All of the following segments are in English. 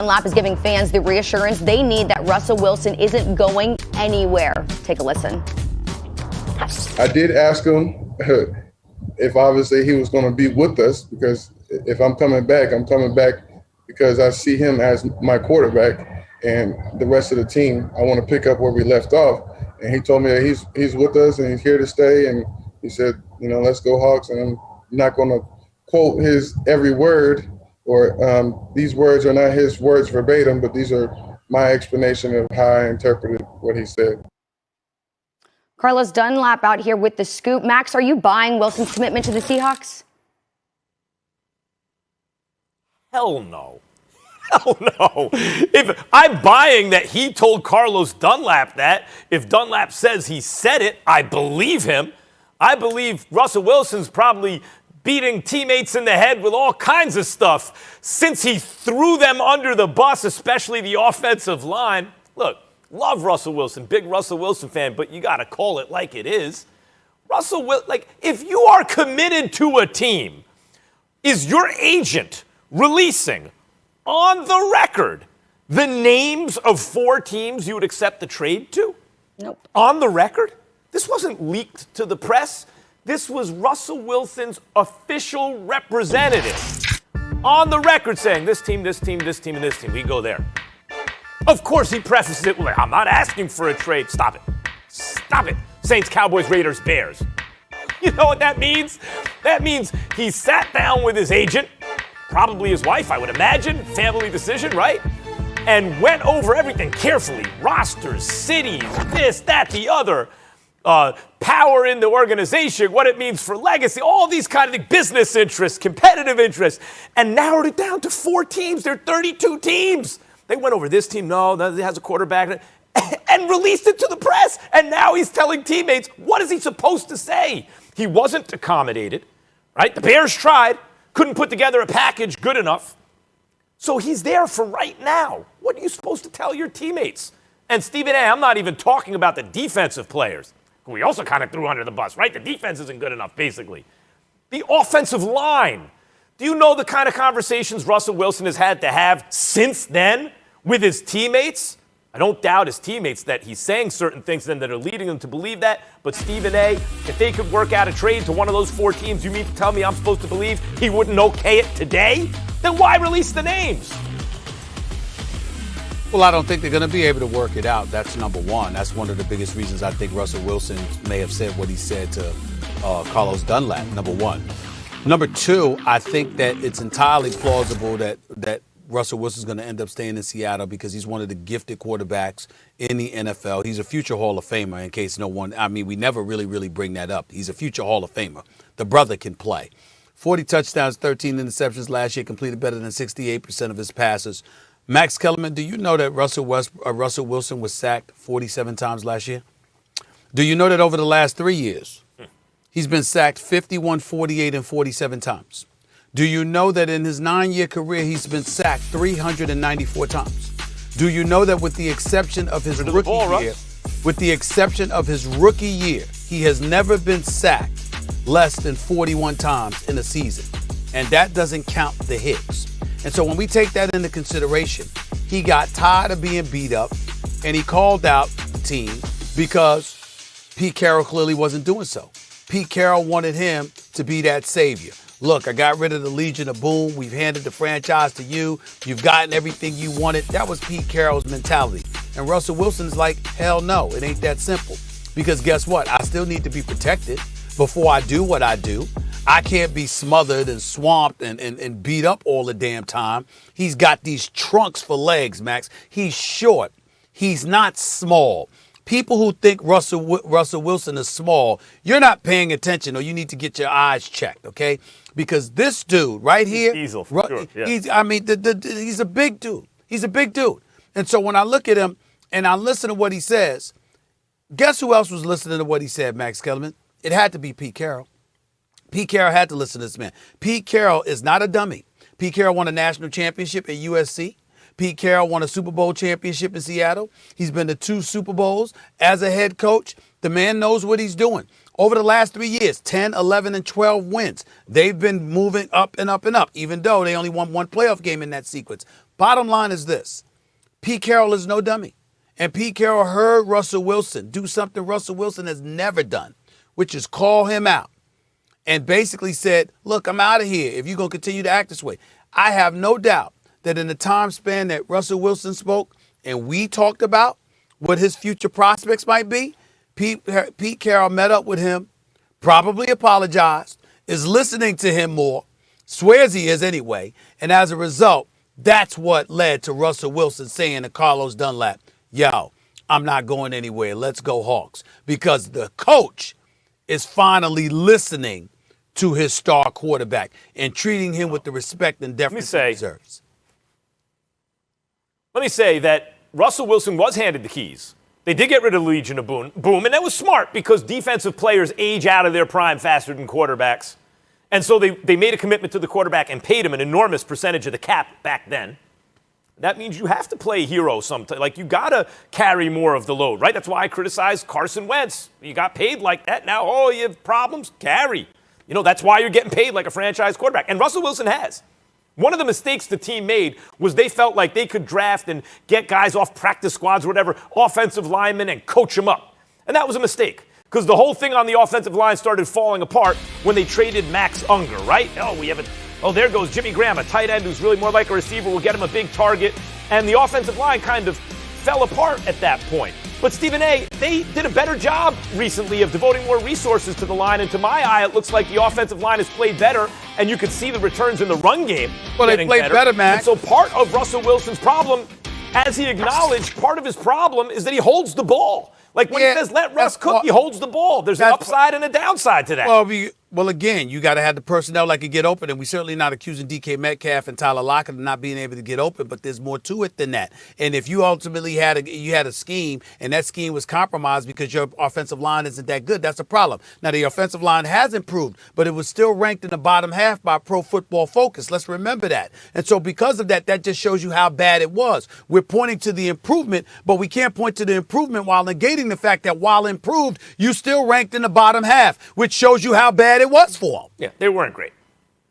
Dunlap is giving fans the reassurance they need that Russell Wilson isn't going anywhere. Take a listen. I did ask him if obviously he was going to be with us, because if I'm coming back because I see him as my quarterback, and the rest of the team, I want to pick up where we left off. And he told me that he's with us and he's here to stay. And he said, let's go Hawks. And I'm not going to quote his every word, or these words are not his words verbatim, but these are my explanation of how I interpreted what he said. Carlos Dunlap out here with the scoop. Max, are you buying Wilson's commitment to the Seahawks? Hell no. Hell no. If I'm buying that he told Carlos Dunlap that, if Dunlap says he said it, I believe him. I believe Russell Wilson's probably beating teammates in the head with all kinds of stuff since he threw them under the bus, especially the offensive line. Look, love Russell Wilson, big Russell Wilson fan, but you got to call it like it is. If you are committed to a team, is your agent releasing on the record the names of 4 teams you would accept the trade to? Nope. On the record? This wasn't leaked to the press. This was Russell Wilson's official representative on the record saying this team, this team, this team, and this team. We go there. Of course, he prefaces it with, I'm not asking for a trade. Stop it. Stop it. Saints, Cowboys, Raiders, Bears. You know what that means? That means he sat down with his agent, probably his wife, I would imagine, family decision, right? And went over everything carefully. Rosters, cities, this, that, the other. Power in the organization, what it means for legacy, all these kind of business interests, competitive interests, and narrowed it down to 4 teams. There are 32 teams. They went over this team, no, that has a quarterback, and released it to the press. And now he's telling teammates, what is he supposed to say? He wasn't accommodated, right? The Bears tried, couldn't put together a package good enough. So he's there for right now. What are you supposed to tell your teammates? And Stephen A., I'm not even talking about the defensive players, who we also kind of threw under the bus, right? The defense isn't good enough, basically. The offensive line. Do you know the kind of conversations Russell Wilson has had to have since then with his teammates? I don't doubt his teammates that he's saying certain things then that are leading them to believe that. But Stephen A., if they could work out a trade to one of those 4 teams, you mean to tell me I'm supposed to believe he wouldn't okay it today? Then why release the names? Well, I don't think they're going to be able to work it out. That's number one. That's one of the biggest reasons I think Russell Wilson may have said what he said to Carlos Dunlap, number one. Number two, I think that it's entirely plausible that Russell Wilson's going to end up staying in Seattle because he's one of the gifted quarterbacks in the NFL. He's a future Hall of Famer, in case no one, we never really bring that up. He's a future Hall of Famer. The brother can play. 40 touchdowns, 13 interceptions last year, completed better than 68% of his passes. Max Kellerman, do you know that Russell Wilson was sacked 47 times last year? Do you know that over the last 3 years, he's been sacked 51, 48, and 47 times? Do you know that in his 9-year career, he's been sacked 394 times? Do you know that with the exception of his rookie year, he has never been sacked less than 41 times in a season? And that doesn't count the hits. And so when we take that into consideration, he got tired of being beat up and he called out the team because Pete Carroll clearly wasn't doing so. Pete Carroll wanted him to be that savior. Look, I got rid of the Legion of Boom. We've handed the franchise to you. You've gotten everything you wanted. That was Pete Carroll's mentality. And Russell Wilson's like, hell no, it ain't that simple. Because guess what? I still need to be protected before I do what I do. I can't be smothered and swamped and beat up all the damn time. He's got these trunks for legs, Max. He's short. He's not small. People who think Russell Wilson is small, you're not paying attention, or you need to get your eyes checked, okay? Because this dude right here, Diesel, for sure, yeah. he's a big dude. He's a big dude. And so when I look at him and I listen to what he says, guess who else was listening to what he said, Max Kellerman? It had to be Pete Carroll. Pete Carroll had to listen to this man. Pete Carroll is not a dummy. Pete Carroll won a national championship at USC. Pete Carroll won a Super Bowl championship in Seattle. He's been to 2 Super Bowls as a head coach. The man knows what he's doing. Over the last 3 years, 10, 11, and 12 wins. They've been moving up and up and up, even though they only won 1 playoff game in that sequence. Bottom line is this. Pete Carroll is no dummy. And Pete Carroll heard Russell Wilson do something Russell Wilson has never done, which is call him out and basically said, look, I'm out of here if you're going to continue to act this way. I have no doubt that in the time span that Russell Wilson spoke and we talked about what his future prospects might be, Pete Carroll met up with him, probably apologized, is listening to him more, swears he is anyway, and as a result, that's what led to Russell Wilson saying to Carlos Dunlap, yo, I'm not going anywhere. Let's go Hawks. Because the coach is finally listening to his star quarterback and treating him with the respect and deference he deserves. Let me say that Russell Wilson was handed the keys. They did get rid of Legion of Boom, and that was smart because defensive players age out of their prime faster than quarterbacks. And so they made a commitment to the quarterback and paid him an enormous percentage of the cap back then. That means you have to play hero sometimes. Like, you got to carry more of the load, right? That's why I criticized Carson Wentz. You got paid like that. Now, oh, you have problems? Carry. You know, that's why you're getting paid like a franchise quarterback. And Russell Wilson has. One of the mistakes the team made was they felt like they could draft and get guys off practice squads or whatever, offensive linemen, and coach them up. And that was a mistake because the whole thing on the offensive line started falling apart when they traded Max Unger, right? Oh, there goes Jimmy Graham, a tight end who's really more like a receiver. We'll get him a big target. And the offensive line kind of fell apart at that point. But Stephen A., they did a better job recently of devoting more resources to the line. And to my eye, it looks like the offensive line has played better. And you could see the returns in the run game. Well, they played better, Max. And so part of Russell Wilson's problem, as he acknowledged, part of his problem is that he holds the ball. Like when he says, let Russ cook, he holds the ball. There's an upside and a downside to that. Well, again, you got to have the personnel that can get open, and we're certainly not accusing DK Metcalf and Tyler Lockett of not being able to get open, but there's more to it than that. And if you ultimately had a scheme, and that scheme was compromised because your offensive line isn't that good, that's a problem. Now, the offensive line has improved, but it was still ranked in the bottom half by Pro Football Focus. Let's remember that. And so because of that, that just shows you how bad it was. We're pointing to the improvement, but we can't point to the improvement while negating the fact that while improved, you still ranked in the bottom half, which shows you how bad it was for them. Yeah, they weren't great.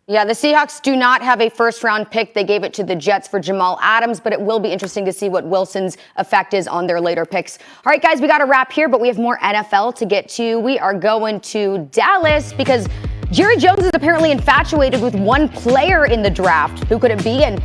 Yeah, the Seahawks do not have a first-round pick. They gave it to the Jets for Jamal Adams, but it will be interesting to see what Wilson's effect is on their later picks. All right, guys, we got to wrap here, but we have more NFL to get to. We are going to Dallas because Jerry Jones is apparently infatuated with one player in the draft. Who could it be? And